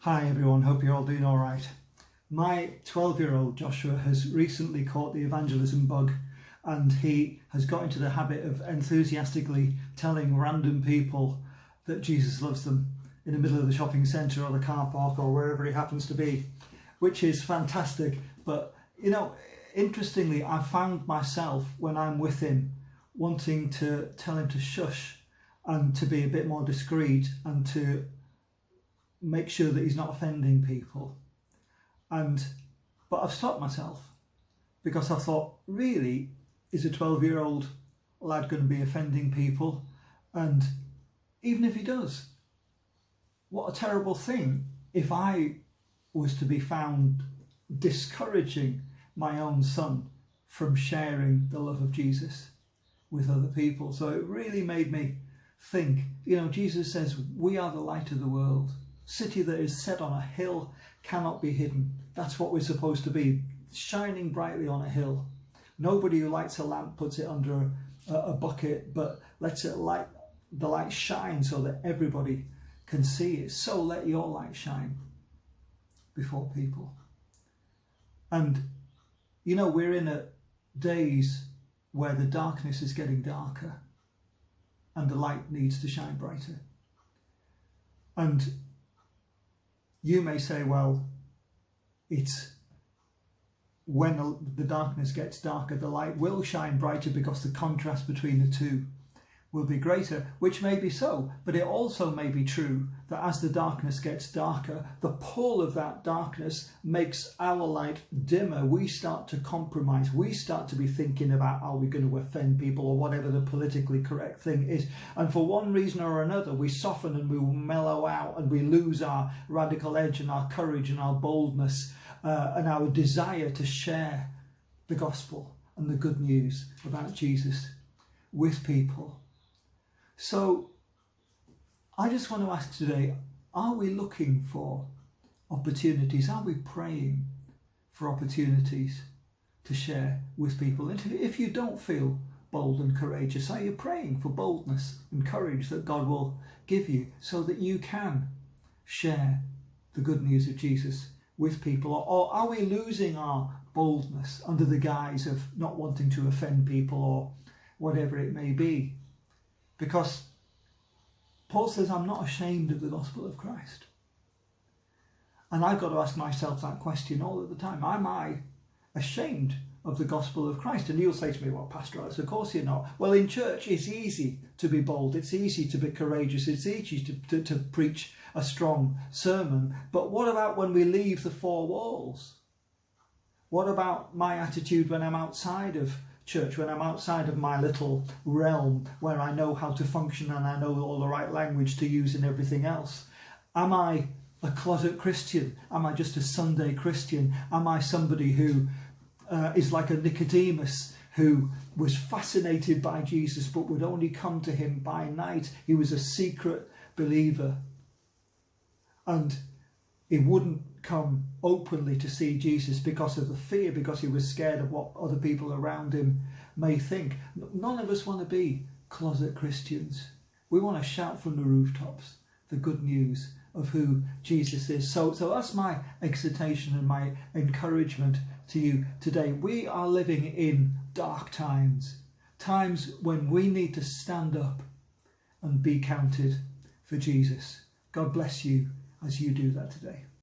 Hi everyone, hope you're all doing all right. My 12-year-old Joshua has recently caught the evangelism bug, and he has got into the habit of enthusiastically telling random people that Jesus loves them in the middle of the shopping centre or the car park or wherever he happens to be, which is fantastic. But interestingly, I found myself when I'm with him wanting to tell him to shush and to be a bit more discreet and to make sure that he's not offending people. But I've stopped myself because I thought, really, is a 12-year-old lad going to be offending people? And even if he does, what a terrible thing if I was to be found discouraging my own son from sharing the love of Jesus with other people. So it really made me think, Jesus says we are the light of the world. City that is set on a hill cannot be hidden. That's what we're supposed to be, shining brightly on a hill. Nobody who lights a lamp puts it under a bucket, but lets the light shine so that everybody can see it. So let your light shine before people. And we're in days where the darkness is getting darker and the light needs to shine brighter. And you may say, well, it's when the darkness gets darker, the light will shine brighter because the contrast between the two will be greater, which may be so, but it also may be true that as the darkness gets darker, the pull of that darkness makes our light dimmer. We start to compromise. We start to be thinking about, are we going to offend people or whatever the politically correct thing is? And for one reason or another, we soften and we mellow out and we lose our radical edge and our courage and our boldness and our desire to share the gospel and the good news about Jesus with people. So I just want to ask today, are we looking for opportunities? Are we praying for opportunities to share with people? And if you don't feel bold and courageous, are you praying for boldness and courage that God will give you so that you can share the good news of Jesus with people? Or are we losing our boldness under the guise of not wanting to offend people or whatever it may be? Because Paul says, I'm not ashamed of the gospel of Christ. And I've got to ask myself that question all of the time. Am I ashamed of the gospel of Christ? And you'll say to me, well, Pastor Alex, of course you're not. Well, in church, it's easy to be bold. It's easy to be courageous. It's easy to preach a strong sermon. But what about when we leave the four walls? What about my attitude when I'm outside of church, when I'm outside of my little realm where I know how to function and I know all the right language to use and everything else? Am I a closet Christian? Am I just a Sunday Christian? Am I somebody who is like a Nicodemus who was fascinated by Jesus but would only come to him by night? He was a secret believer and he wouldn't come openly to see Jesus because of the fear, because he was scared of what other people around him may think. None of us want to be closet Christians. We want to shout from the rooftops the good news of who Jesus is. So that's my exhortation and my encouragement to you today. We are living in dark times, times when we need to stand up and be counted for Jesus. God bless you as you do that today.